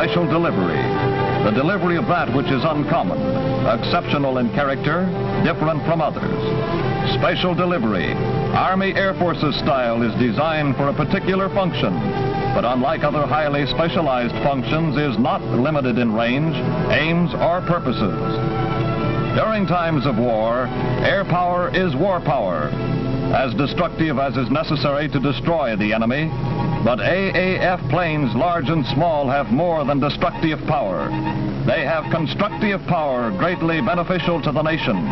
Special delivery. The delivery of that which is uncommon, exceptional in character, different from others. Special delivery. Army Air Forces style is designed for a particular function, but unlike other highly specialized functions, is not limited in range, aims, or purposes. During times of war, air power is war power, as destructive as is necessary to destroy the enemy. But AAF planes, large and small, have more than destructive power. They have constructive power greatly beneficial to the nation.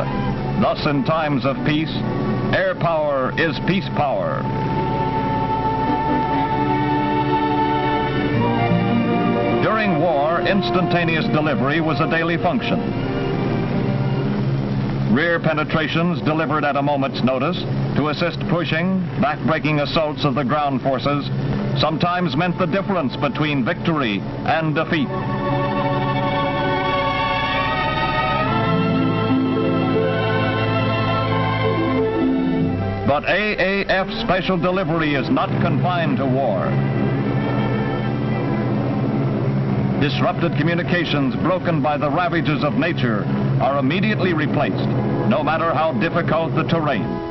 Thus, in times of peace, air power is peace power. During war, instantaneous delivery was a daily function. Rear penetrations delivered at a moment's notice to assist pushing, back-breaking assaults of the ground forces sometimes meant the difference between victory and defeat. But AAF special delivery is not confined to war. Disrupted communications broken by the ravages of nature are immediately replaced, no matter how difficult the terrain.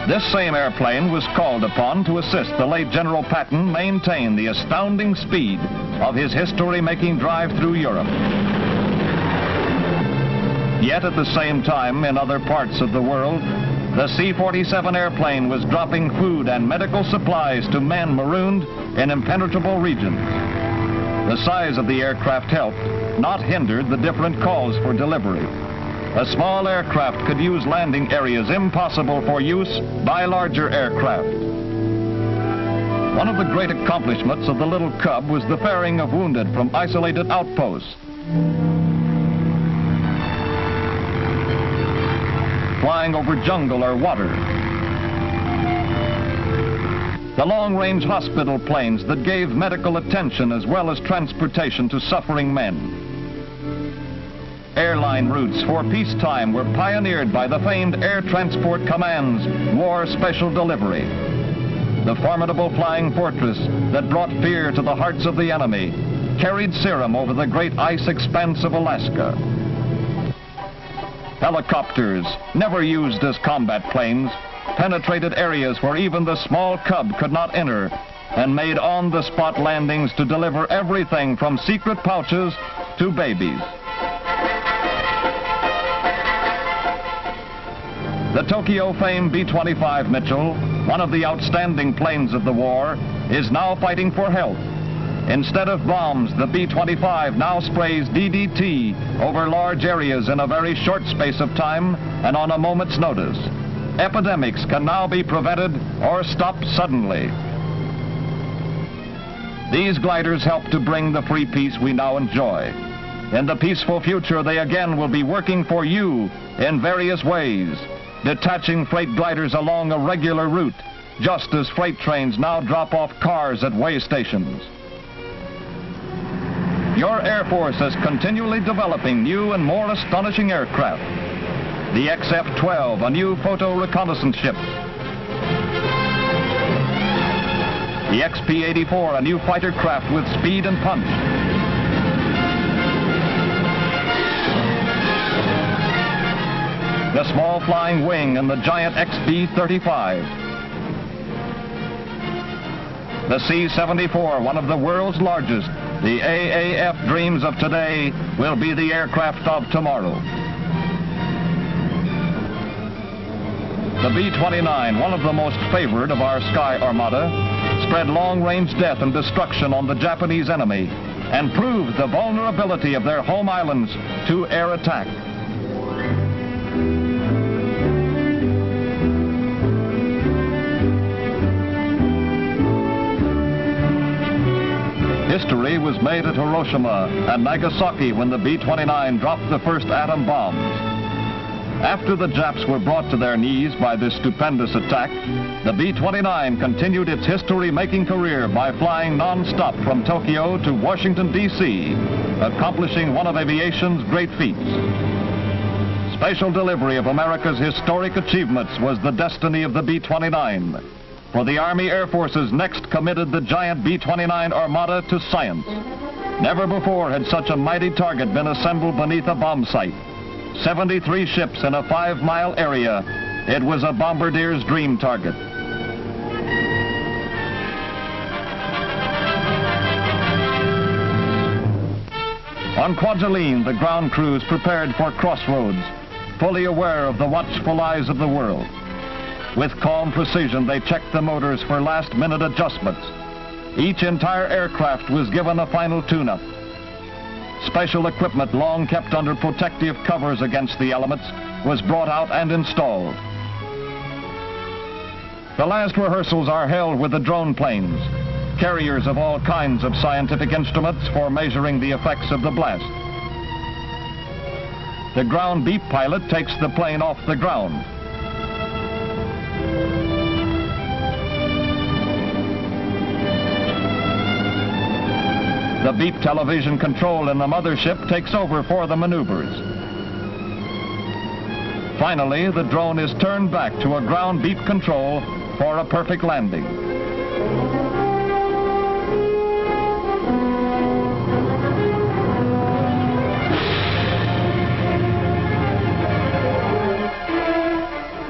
This same airplane was called upon to assist the late General Patton maintain the astounding speed of his history-making drive through Europe. Yet at the same time, in other parts of the world, the C-47 airplane was dropping food and medical supplies to men marooned in impenetrable regions. The size of the aircraft helped, not hindered, the different calls for delivery. A small aircraft could use landing areas impossible for use by larger aircraft. One of the great accomplishments of the little Cub was the ferrying of wounded from isolated outposts. Flying over jungle or water. The long-range hospital planes that gave medical attention as well as transportation to suffering men. Airline routes for peacetime were pioneered by the famed Air Transport Command's War Special Delivery. The formidable flying fortress that brought fear to the hearts of the enemy carried serum over the great ice expanse of Alaska. Helicopters, never used as combat planes, penetrated areas where even the small Cub could not enter and made on-the-spot landings to deliver everything from secret pouches to babies. The Tokyo-famed B-25 Mitchell, one of the outstanding planes of the war, is now fighting for health. Instead of bombs, the B-25 now sprays DDT over large areas in a very short space of time and on a moment's notice. Epidemics can now be prevented or stopped suddenly. These gliders help to bring the free peace we now enjoy. In the peaceful future, they again will be working for you in various ways, detaching freight gliders along a regular route, just as freight trains now drop off cars at way stations. Your Air Force is continually developing new and more astonishing aircraft. The XF-12, a new photo reconnaissance ship. The XP-84, a new fighter craft with speed and punch. The small flying wing and the giant XB-35. The C-74, one of the world's largest. The AAF dreams of today will be the aircraft of tomorrow. The B-29, one of the most favored of our sky armada, spread long-range death and destruction on the Japanese enemy and proved the vulnerability of their home islands to air attack. History was made at Hiroshima and Nagasaki when the B-29 dropped the first atom bombs. After the Japs were brought to their knees by this stupendous attack, the B-29 continued its history-making career by flying non-stop from Tokyo to Washington, D.C., accomplishing one of aviation's great feats. Special delivery of America's historic achievements was the destiny of the B-29. for the Army Air Forces next committed the giant B-29 Armada to science. Never before had such a mighty target been assembled beneath a bomb site. 73 ships in a 5-mile area. It was a bombardier's dream target. On Kwajalein, the ground crews prepared for crossroads, fully aware of the watchful eyes of the world. With calm precision, they checked the motors for last-minute adjustments. Each entire aircraft was given a final tune-up. Special equipment long kept under protective covers against the elements was brought out and installed. The last rehearsals are held with the drone planes, carriers of all kinds of scientific instruments for measuring the effects of the blast. The ground beep pilot takes the plane off the ground. The beep television control in the mothership takes over for the maneuvers. Finally, the drone is turned back to a ground beep control for a perfect landing.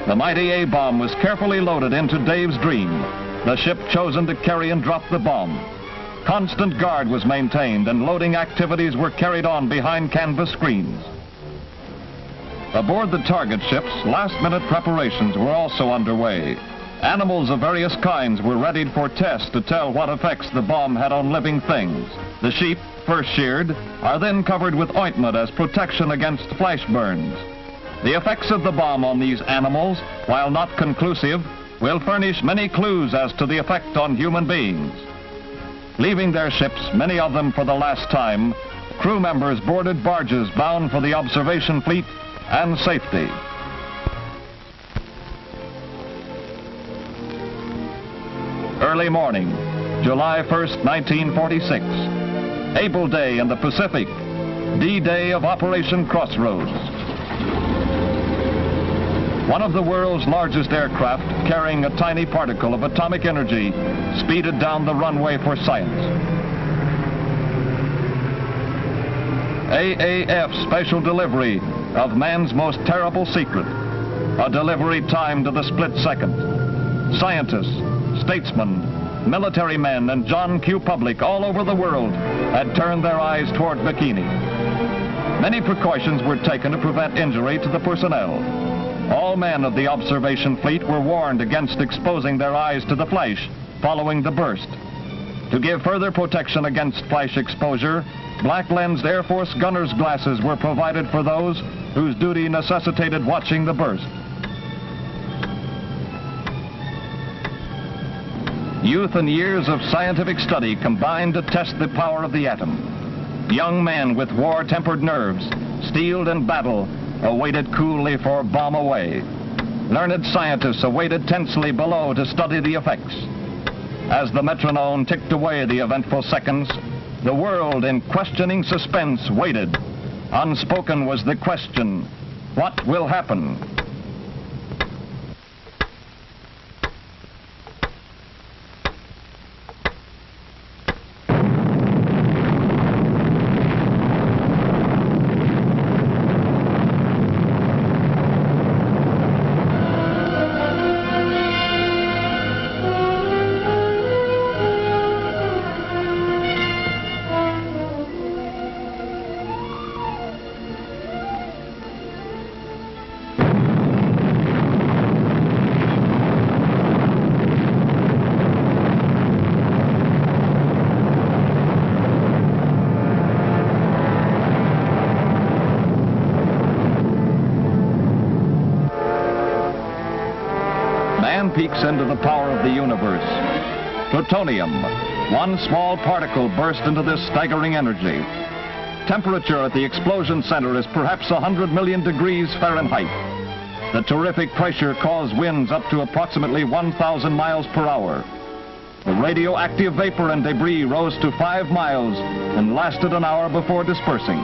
The mighty A-bomb was carefully loaded into Dave's Dream, the ship chosen to carry and drop the bomb. Constant guard was maintained and loading activities were carried on behind canvas screens. Aboard the target ships, last-minute preparations were also underway. Animals of various kinds were readied for tests to tell what effects the bomb had on living things. The sheep, first sheared, are then covered with ointment as protection against flash burns. The effects of the bomb on these animals, while not conclusive, will furnish many clues as to the effect on human beings. Leaving their ships, many of them for the last time, crew members boarded barges bound for the observation fleet and safety. Early morning, July 1st, 1946. Able Day in the Pacific, D-Day of Operation Crossroads. One of the world's largest aircraft, carrying a tiny particle of atomic energy, speeded down the runway for science. AAF special delivery of man's most terrible secret, a delivery timed to the split second. Scientists, statesmen, military men, and John Q. public all over the world had turned their eyes toward Bikini. Many precautions were taken to prevent injury to the personnel. All men of the observation fleet were warned against exposing their eyes to the flash following the burst. To give further protection against flash exposure, black-lensed Air Force gunner's glasses were provided for those whose duty necessitated watching the burst. Youth and years of scientific study combined to test the power of the atom. Young men with war-tempered nerves, steeled in battle, awaited coolly for bomb away. Learned scientists awaited tensely below to study the effects. As the metronome ticked away the eventful seconds, the world in questioning suspense waited. Unspoken was the question, what will happen? Man peeks into the power of the universe. Plutonium, one small particle burst into this staggering energy. Temperature at the explosion center is perhaps 100 million degrees Fahrenheit. The terrific pressure caused winds up to approximately 1,000 miles per hour. The radioactive vapor and debris rose to 5 miles and lasted an hour before dispersing.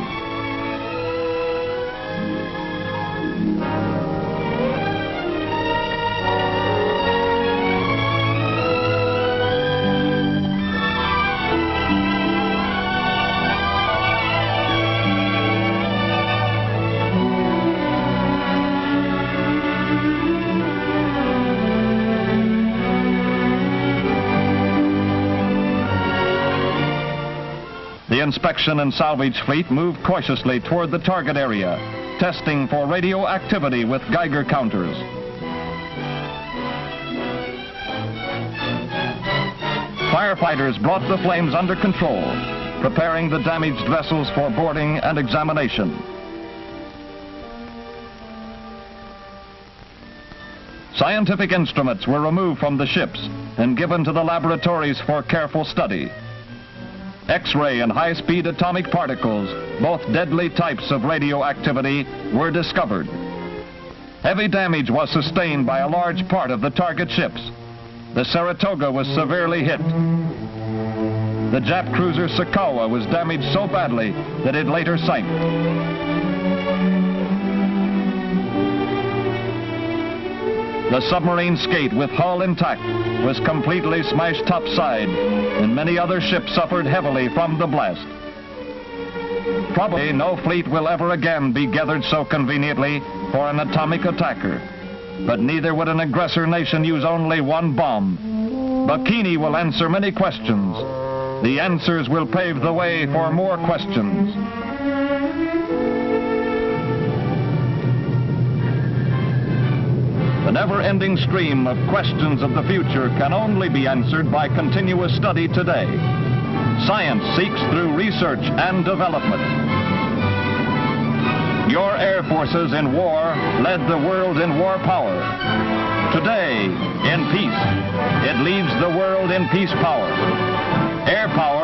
The inspection and salvage fleet moved cautiously toward the target area, testing for radioactivity with Geiger counters. Firefighters brought the flames under control, preparing the damaged vessels for boarding and examination. Scientific instruments were removed from the ships and given to the laboratories for careful study. X-ray and high-speed atomic particles, both deadly types of radioactivity, were discovered. Heavy damage was sustained by a large part of the target ships. The Saratoga was severely hit. The Jap cruiser Sakawa was damaged so badly that it later sank. The submarine Skate, with hull intact, was completely smashed topside, and many other ships suffered heavily from the blast. Probably no fleet will ever again be gathered so conveniently for an atomic attacker, but neither would an aggressor nation use only one bomb. Bikini will answer many questions. The answers will pave the way for more questions. The never-ending stream of questions of the future can only be answered by continuous study today. Science seeks through research and development. Your air forces in war led the world in war power. Today, in peace, it leads the world in peace power. Air power